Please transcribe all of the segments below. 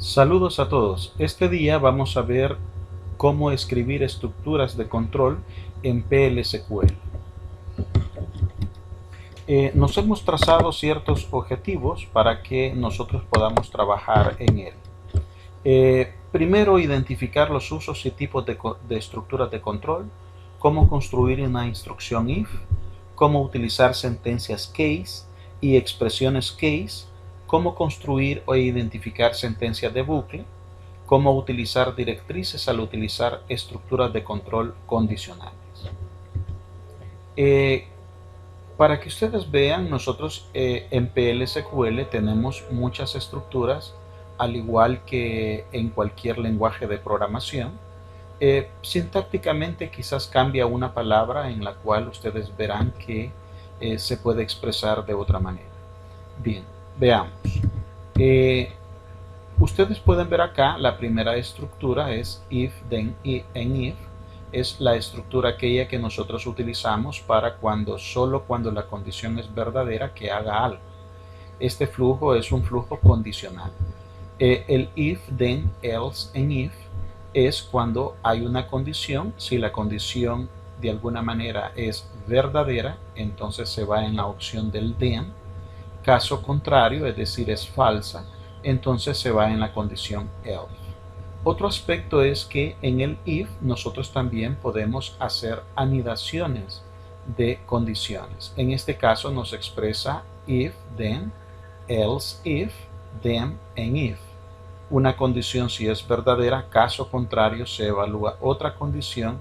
Saludos a todos. Este día vamos a ver cómo escribir estructuras de control en PL/SQL. Nos hemos trazado ciertos objetivos para que nosotros podamos trabajar en él. Primero, identificar los usos y tipos de estructuras de control, cómo construir una instrucción if, cómo utilizar sentencias case y expresiones case, cómo construir o identificar sentencias de bucle, cómo utilizar directrices al utilizar estructuras de control condicionales. Para que ustedes vean, nosotros en PL/SQL tenemos muchas estructuras, al igual que en cualquier lenguaje de programación. Sintácticamente quizás cambia una palabra en la cual ustedes verán que se puede expresar de otra manera. Bien, veamos. Ustedes pueden ver acá la primera estructura es if, then, and if. Es la estructura aquella que nosotros utilizamos para solo cuando la condición es verdadera que haga algo. Este flujo es un flujo condicional. El if, then, else, and if es cuando hay una condición. Si la condición de alguna manera es verdadera, entonces se va en la opción del then. Caso contrario, es decir, es falsa, entonces se va en la condición else. Otro aspecto es que en el if nosotros también podemos hacer anidaciones de condiciones. En este caso nos expresa if, then, else if, then, and if. Una condición si es verdadera, caso contrario se evalúa otra condición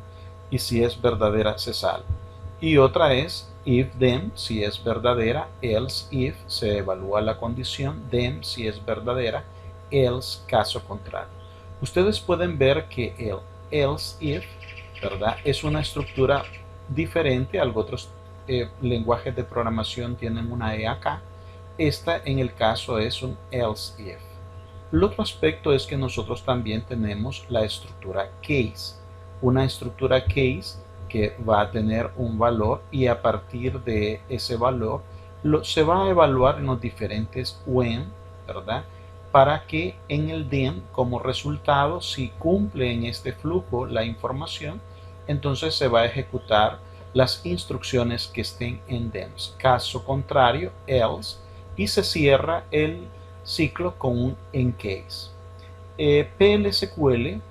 y si es verdadera se salva. Y otra es if, then, si es verdadera, else, if, se evalúa la condición, then, si es verdadera, else, caso contrario. Ustedes pueden ver que el else, if, ¿verdad? Es una estructura diferente. Otros lenguajes de programación tienen una E acá. Esta en el caso es un else, if. El otro aspecto es que nosotros también tenemos la estructura case. Una estructura case que va a tener un valor y a partir de ese valor se va a evaluar en los diferentes when, ¿verdad? Para que en el then, como resultado, si cumple en este flujo la información, entonces se va a ejecutar las instrucciones que estén en then. Caso contrario, else, y se cierra el ciclo con un in case. PL/SQL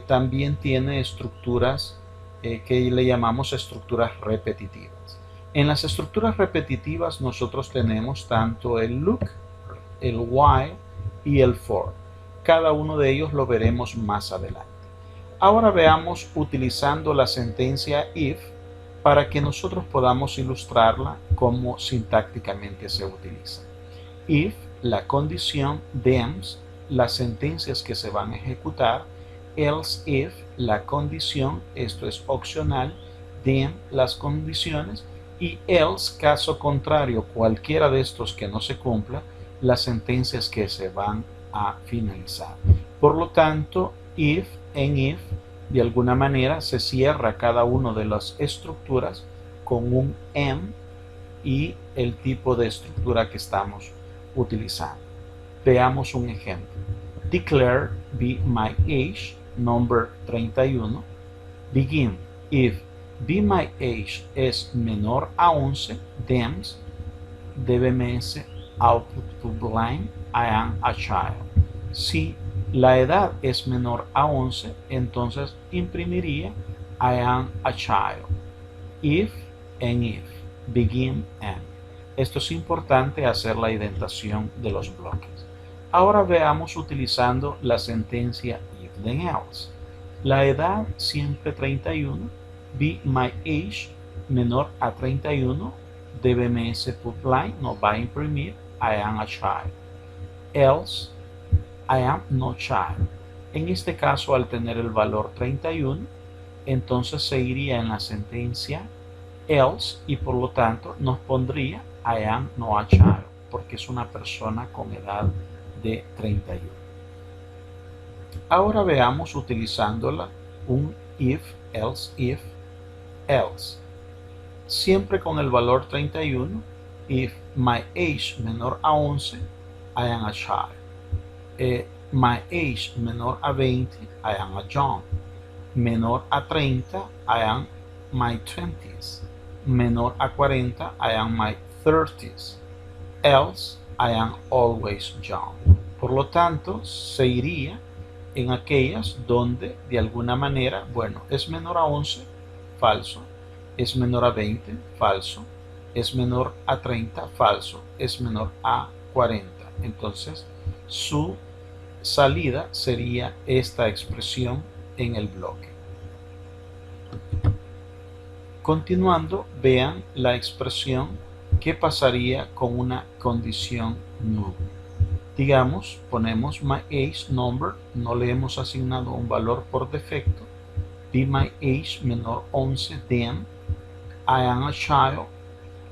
también tiene estructuras que le llamamos estructuras repetitivas. En las estructuras repetitivas nosotros tenemos tanto el look, el while y el for. Cada uno de ellos lo veremos más adelante. Ahora veamos utilizando la sentencia if para que nosotros podamos ilustrarla como sintácticamente se utiliza. If, la condición, then, las sentencias que se van a ejecutar, else if, la condición, esto es opcional, then, las condiciones, y else, caso contrario, cualquiera de estos que no se cumpla, las sentencias que se van a finalizar. Por lo tanto, if, en if, de alguna manera se cierra cada una de las estructuras con un and y el tipo de estructura que estamos utilizando. Veamos un ejemplo. Declare be my age, number 31. Begin. If be my age es menor a 11, then dbms output to blind, I am a child. Si la edad es menor a 11, entonces imprimiría I am a child. If and if, begin and. Esto es importante hacer la indentación de los bloques. Ahora veamos utilizando la sentencia if then else. La edad siempre 31, be my age menor a 31, dbms put line, no va a imprimir I am a child. Else, I am no child. En este caso, al tener el valor 31, entonces se iría en la sentencia else y por lo tanto nos pondría I am no a child, porque es una persona con edad de 31. Ahora veamos utilizándola un if, else, siempre con el valor 31, if my age menor a 11, I am a child. my age menor a 20, I am a John. Menor a 30, I am my 20s. Menor a 40, I am my 30s. Else, I am always John. Por lo tanto, se iría en aquellas donde de alguna manera, bueno, es menor a 11, falso. Es menor a 20, falso. Es menor a 30, falso. Es menor a 40. Entonces, su salida sería esta expresión en el bloque. Continuando, vean la expresión que pasaría con una condición null. Digamos, ponemos my age number, no le hemos asignado un valor por defecto. Be my age menor 11, then I am a child,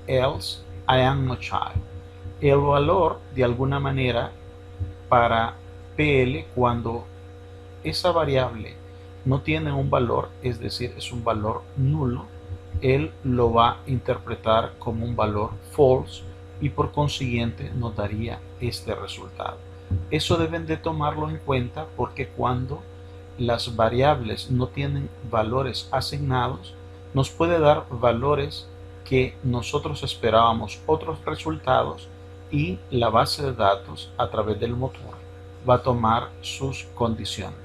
else I am no child. El valor, de alguna manera, para PL, cuando esa variable no tiene un valor, es decir, es un valor nulo, él lo va a interpretar como un valor false y por consiguiente nos daría este resultado. Eso deben de tomarlo en cuenta porque cuando las variables no tienen valores asignados, nos puede dar valores que nosotros esperábamos otros resultados y la base de datos a través del motor va a tomar sus condiciones.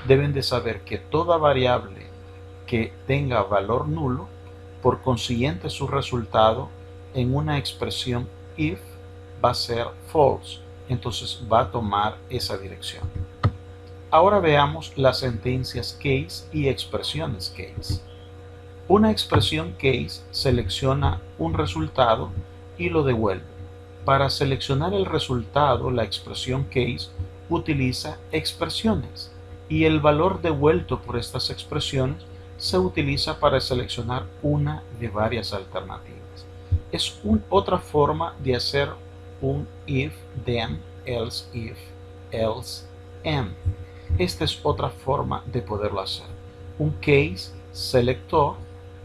Deben de saber que toda variable que tenga valor nulo, por consiguiente su resultado en una expresión if va a ser false, entonces va a tomar esa dirección. Ahora veamos las sentencias case y expresiones case. Una expresión case selecciona un resultado y lo devuelve. Para seleccionar el resultado, la expresión case utiliza expresiones y el valor devuelto por estas expresiones se utiliza para seleccionar una de varias alternativas. Es otra forma de hacer un if, then, else if, else, and. Esta es otra forma de poderlo hacer. Un case selector,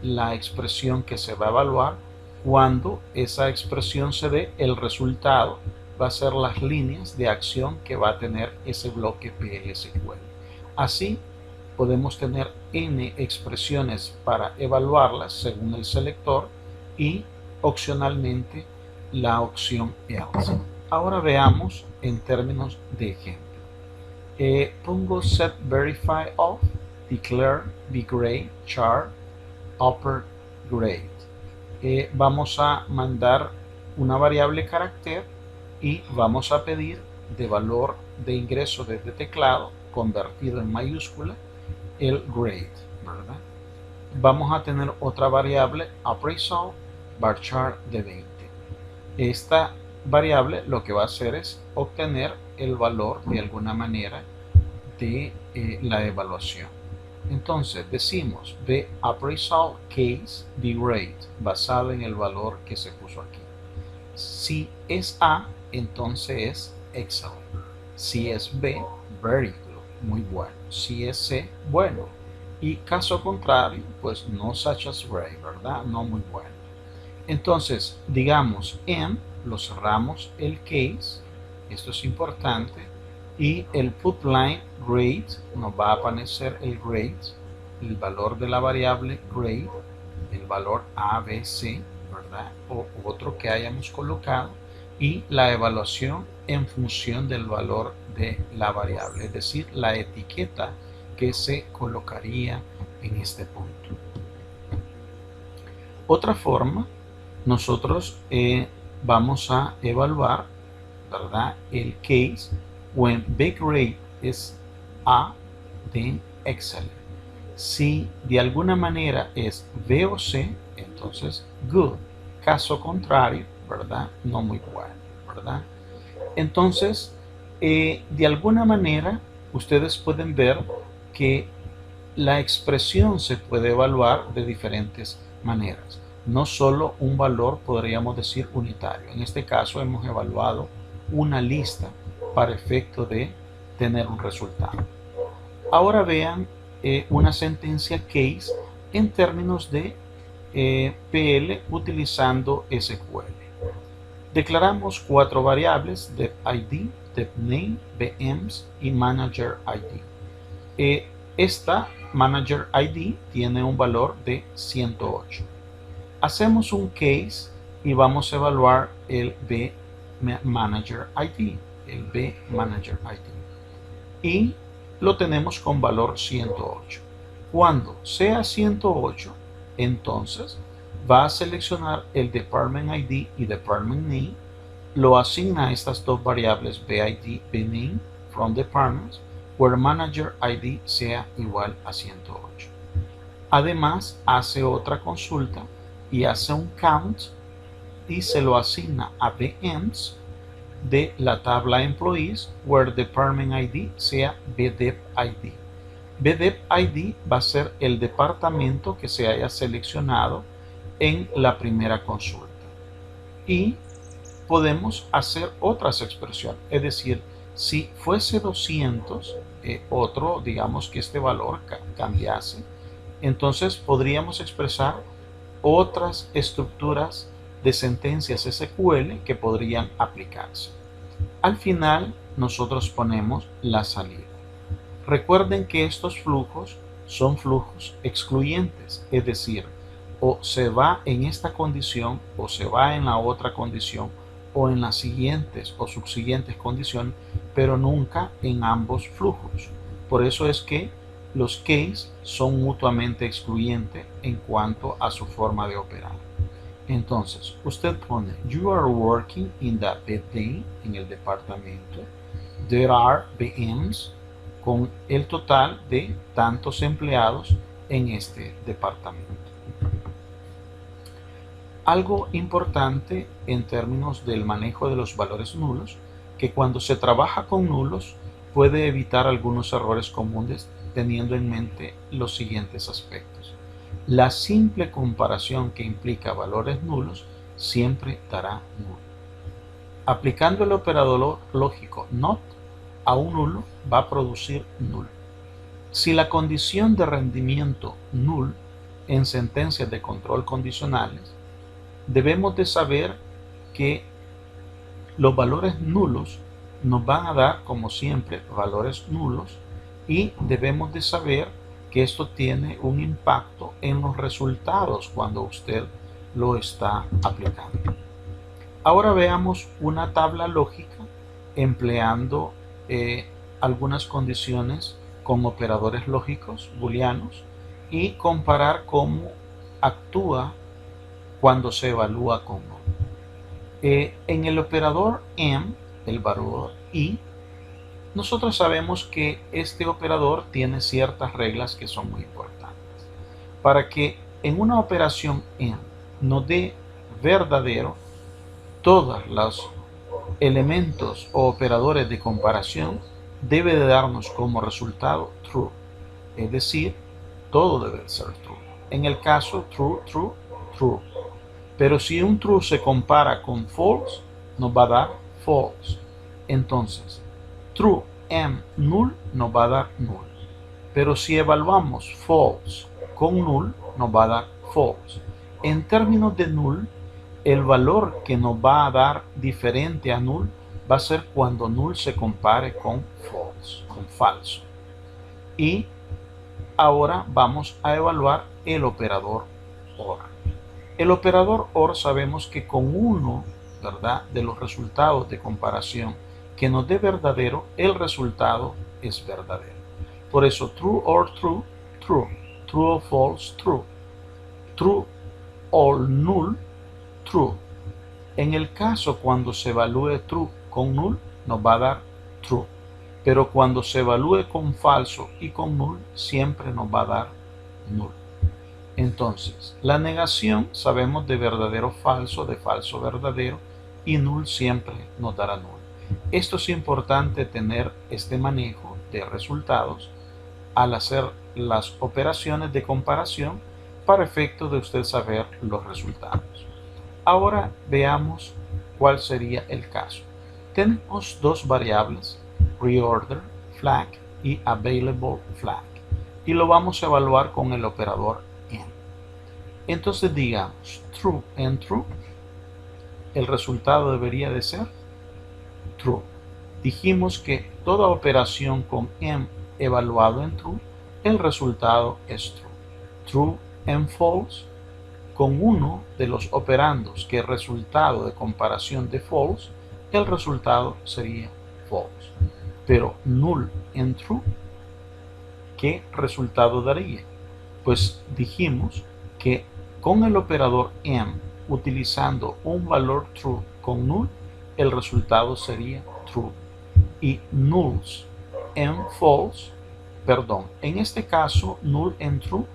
la expresión que se va a evaluar. Cuando esa expresión se dé, el resultado va a ser las líneas de acción que va a tener ese bloque PL-SQL. Así podemos tener n expresiones para evaluarlas según el selector y opcionalmente la opción else. Ahora veamos en términos de ejemplo. Pongo set verify of, declare, bgrade, char, upper grade. Vamos a mandar una variable carácter y vamos a pedir de valor de ingreso desde teclado convertido en mayúscula el grade, ¿verdad? Vamos a tener otra variable appraisal varchar de 20. Esta variable lo que va a hacer es obtener el valor de alguna manera de la evaluación. Entonces decimos the appraisal case bgrade basado en el valor que se puso aquí. Si es A, entonces es excellent. Si es B, very good, muy bueno. Si es C, bueno. Y caso contrario, pues no such as very, ¿verdad? No muy bueno. Entonces, digamos en, lo cerramos el case, esto es importante, y el put line grade, nos va a aparecer el grade, el valor de la variable grade, el valor ABC, ¿verdad? O otro que hayamos colocado, y la evaluación en función del valor de la variable, es decir, la etiqueta que se colocaría en este punto. Otra forma, nosotros vamos a evaluar, ¿verdad?, el case when bgrade is A, then excellent. Si de alguna manera es B o C, entonces good. Caso contrario, ¿verdad?, no muy bueno, ¿verdad? Entonces, de alguna manera, ustedes pueden ver que la expresión se puede evaluar de diferentes maneras. No solo un valor, podríamos decir, unitario. En este caso hemos evaluado una lista para efecto de tener un resultado. Ahora vean una sentencia case en términos de PL utilizando SQL. Declaramos 4 variables: depID, depName, vEMS y managerID. Esta managerID tiene un valor de 108. Hacemos un case y vamos a evaluar el vManagerID, y lo tenemos con valor 108. Cuando sea 108, entonces va a seleccionar el Department ID y Department Name, lo asigna a estas dos variables BID, BName, from departments, where Manager ID sea igual a 108. Además, hace otra consulta y hace un count y se lo asigna a vEMS de la tabla Employees, where Department ID sea BDEP ID. BDEP ID va a ser el departamento que se haya seleccionado en la primera consulta. Y podemos hacer otras expresiones, es decir, si fuese 200, digamos que este valor cambiase, entonces podríamos expresar otras estructuras de sentencias SQL que podrían aplicarse. Al final, nosotros ponemos la salida. Recuerden que estos flujos son flujos excluyentes, es decir, o se va en esta condición o se va en la otra condición o en las siguientes o subsiguientes condiciones, pero nunca en ambos flujos. Por eso es que los case son mutuamente excluyentes en cuanto a su forma de operar. Entonces, usted pone you are working in the day, en el departamento. There are VMs, con el total de tantos empleados en este departamento. Algo importante en términos del manejo de los valores nulos, que cuando se trabaja con nulos puede evitar algunos errores comunes teniendo en mente los siguientes aspectos. La simple comparación que implica valores nulos siempre dará nulo. Aplicando el operador lógico NOT a un nulo va a producir null. Si la condición de rendimiento null en sentencias de control condicionales, debemos de saber que los valores nulos nos van a dar, como siempre, valores nulos, y debemos de saber que esto tiene un impacto en los resultados cuando usted lo está aplicando. Ahora veamos una tabla lógica empleando algunas condiciones con operadores lógicos booleanos y comparar cómo actúa cuando se evalúa con null. En el operador AND, el valor y, nosotros sabemos que este operador tiene ciertas reglas que son muy importantes. Para que en una operación AND nos dé verdadero, todos los elementos o operadores de comparación debe de darnos como resultado true. Es decir, todo debe ser true. En el caso true, true, true. Pero si un true se compara con false, nos va a dar false. Entonces, true and null nos va a dar null. Pero si evaluamos false con null, nos va a dar false. En términos de null, el valor que nos va a dar diferente a null va a ser cuando null se compare con false, con falso. Y ahora vamos a evaluar el operador OR. El operador OR sabemos que con uno, ¿verdad?, de los resultados de comparación que nos dé verdadero, el resultado es verdadero. Por eso, true or true, true. True or false, true. True or null, true. En el caso cuando se evalúe true con null, nos va a dar true. Pero cuando se evalúe con falso y con null, siempre nos va a dar null. Entonces, la negación sabemos de verdadero falso, de falso verdadero, y null siempre nos dará null. Esto es importante tener este manejo de resultados al hacer las operaciones de comparación para efecto de usted saber los resultados. Ahora veamos cuál sería el caso. Tenemos dos variables, reorder flag y available flag, y lo vamos a evaluar con el operador AND. Entonces digamos true and true, el resultado debería de ser true. Dijimos que toda operación con m evaluado en true, el resultado es true. True en false, con uno de los operandos que es resultado de comparación de false, el resultado sería false. Pero null en true, ¿qué resultado daría? Pues dijimos que con el operador m utilizando un valor true con null, el resultado sería true. Y nulls en false, perdón, en este caso null en true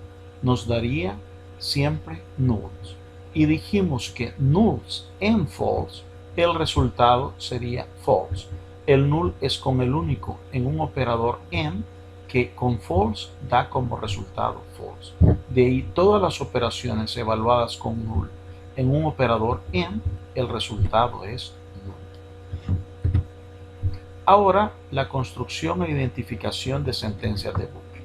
nos daría siempre nulls. Y dijimos que nulls en false, el resultado sería false. El null es con el único en un operador m que con false da como resultado false. De ahí todas las operaciones evaluadas con null en un operador m, el resultado es null. Ahora, la construcción e identificación de sentencias de bucle.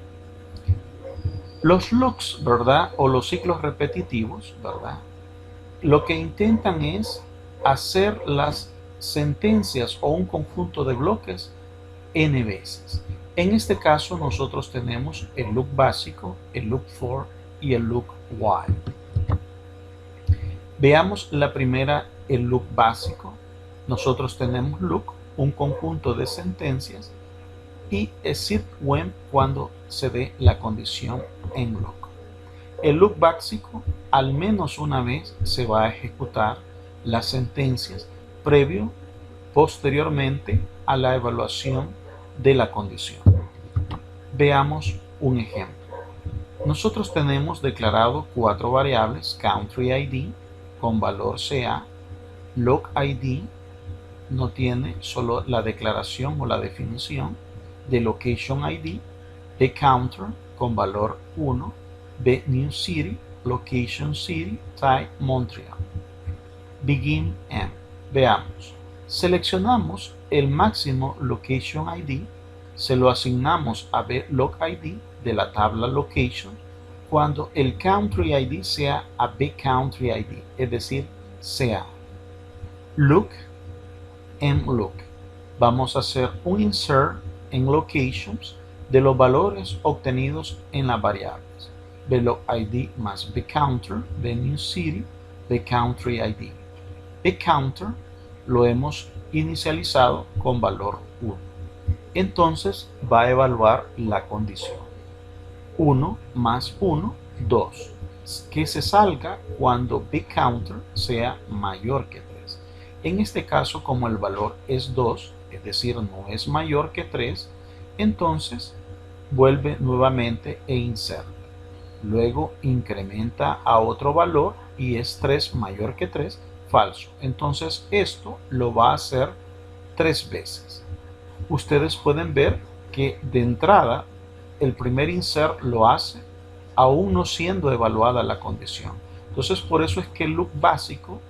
Los loops, ¿verdad? O los ciclos repetitivos, ¿verdad? Lo que intentan es hacer las sentencias o un conjunto de bloques n veces. En este caso nosotros tenemos el loop básico, el loop for y el loop while. Veamos la primera, el loop básico. Nosotros tenemos loop, un conjunto de sentencias, y except when cuando se dé la condición en block. El loop básico al menos una vez se va a ejecutar las sentencias posteriormente a la evaluación de la condición. Veamos un ejemplo. Nosotros tenemos declarado 4 variables: country ID con valor CA, log ID no tiene solo la declaración o la definición, de location ID, de counter con valor 1, de new city, location city, type Montreal. Begin M. Veamos. Seleccionamos el máximo location ID, se lo asignamos a blog ID de la tabla location cuando el country ID sea a bcountry ID, es decir, sea look en look. Vamos a hacer un insert en locations de los valores obtenidos en las variables blog ID más bcounter de new city bcountry ID. Bcounter lo hemos inicializado con valor 1. Entonces va a evaluar la condición 1 más 1, 2, que se salga cuando bcounter sea mayor que 3. En este caso, como el valor es 2, es decir, no es mayor que 3, entonces vuelve nuevamente e inserta. Luego incrementa a otro valor y es 3 mayor que 3, falso. Entonces esto lo va a hacer 3 veces. Ustedes pueden ver que de entrada el primer insert lo hace aún no siendo evaluada la condición. Entonces por eso es que el loop básico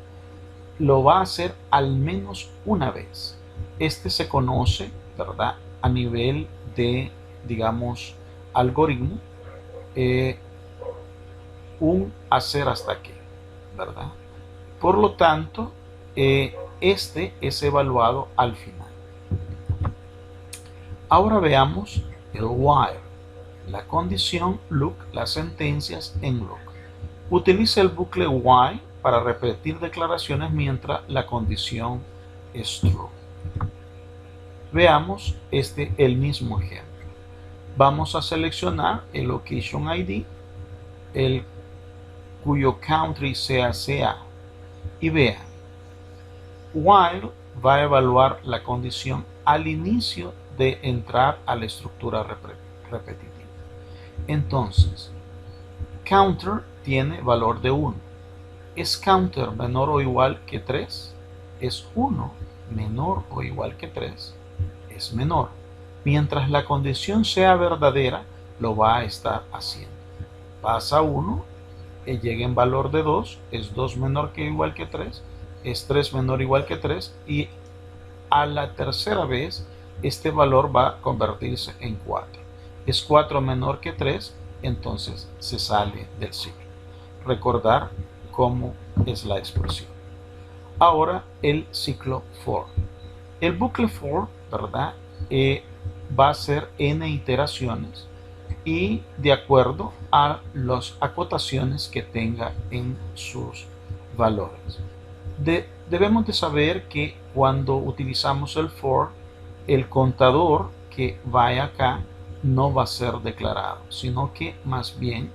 lo va a hacer al menos una vez. Este se conoce, ¿verdad?, a nivel de, digamos, algoritmo, un hacer hasta que, ¿verdad? Por lo tanto, este es evaluado al final. Ahora veamos el while, la condición look, las sentencias en look. Utiliza el bucle while para repetir declaraciones mientras la condición es true. Veamos el mismo ejemplo. Vamos a seleccionar el location ID, cuyo country sea CA, y vean, while va a evaluar la condición al inicio de entrar a la estructura repetitiva. Entonces, counter tiene valor de 1. ¿Es counter menor o igual que 3? ¿Es 1 menor o igual que 3? Es menor. Mientras la condición sea verdadera, lo va a estar haciendo. Pasa 1, llega en valor de 2, es 2 menor que igual que 3, es 3 menor o igual que 3, y a la tercera vez este valor va a convertirse en 4. Es 4 menor que 3, entonces se sale del ciclo. Recordar cómo es la expresión. Ahora el ciclo for. El bucle for, ¿verdad? Va a ser n iteraciones y de acuerdo a las acotaciones que tenga en sus valores. Debemos de saber que cuando utilizamos el for, el contador que vaya acá no va a ser declarado, sino que más bien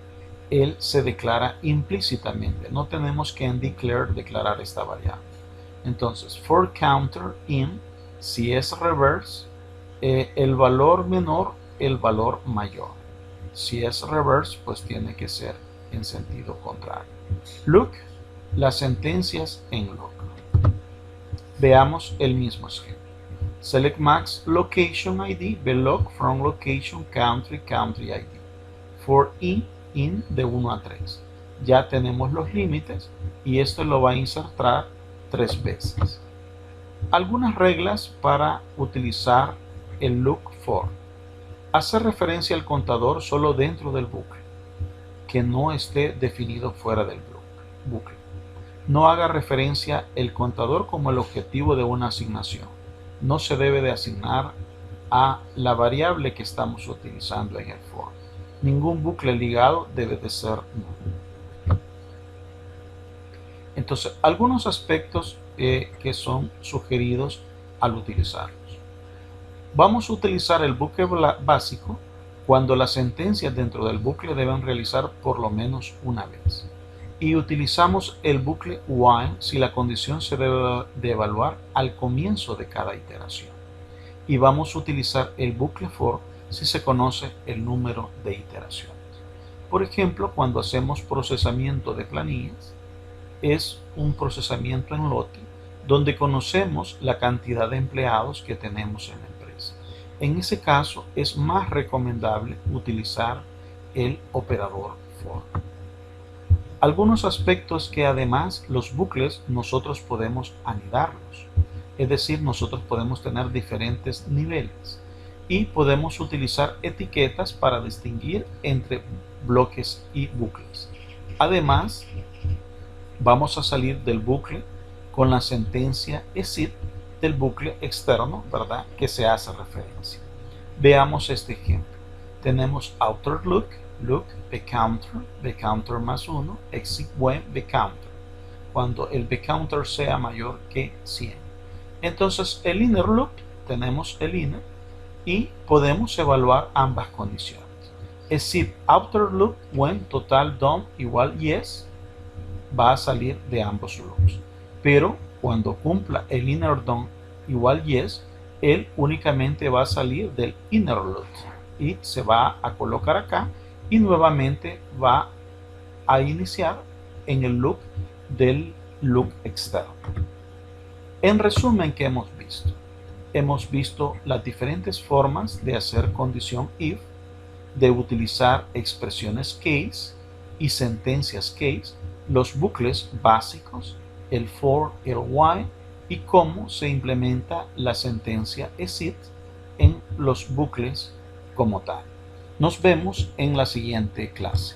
él se declara implícitamente. No tenemos que en declare declarar esta variable. Entonces, for counter in, si es reverse, el valor menor, el valor mayor. Si es reverse, pues tiene que ser en sentido contrario. Look, las sentencias en look. Veamos el mismo esquema. Select max location ID, belong from location country, country ID. For in de 1 a 3. Ya tenemos los límites y esto lo va a insertar 3 veces. Algunas reglas para utilizar el look for. Hacer referencia al contador solo dentro del bucle, que no esté definido fuera del bucle. No haga referencia el contador como el objetivo de una asignación. No se debe de asignar a la variable que estamos utilizando en el for. Ningún bucle ligado debe de ser nulo. Entonces, algunos aspectos que son sugeridos al utilizarlos. Vamos a utilizar el bucle básico cuando las sentencias dentro del bucle deben realizar por lo menos una vez. Y utilizamos el bucle while si la condición se debe de evaluar al comienzo de cada iteración. Y vamos a utilizar el bucle for si se conoce el número de iteraciones. Por ejemplo, cuando hacemos procesamiento de planillas, es un procesamiento en lote donde conocemos la cantidad de empleados que tenemos en la empresa. En ese caso es más recomendable utilizar el operador for. Algunos aspectos que además los bucles nosotros podemos anidarlos, es decir, nosotros podemos tener diferentes niveles y podemos utilizar etiquetas para distinguir entre bloques y bucles. Además, vamos a salir del bucle con la sentencia exit del bucle externo, ¿verdad?, que se hace referencia. Veamos este ejemplo. Tenemos outer look, bcounter más 1, exit when bcounter, cuando el bcounter sea mayor que 100. Entonces el inner loop, tenemos el inner y podemos evaluar ambas condiciones. Exit outer loop when total done igual yes, va a salir de ambos loops. Pero cuando cumpla el inner done igual yes, él únicamente va a salir del inner loop y se va a colocar acá y nuevamente va a iniciar en el loop del loop externo. En resumen, ¿qué hemos visto? Hemos visto las diferentes formas de hacer condición if, de utilizar expresiones case y sentencias case, los bucles básicos, el for, el while y cómo se implementa la sentencia exit en los bucles como tal. Nos vemos en la siguiente clase.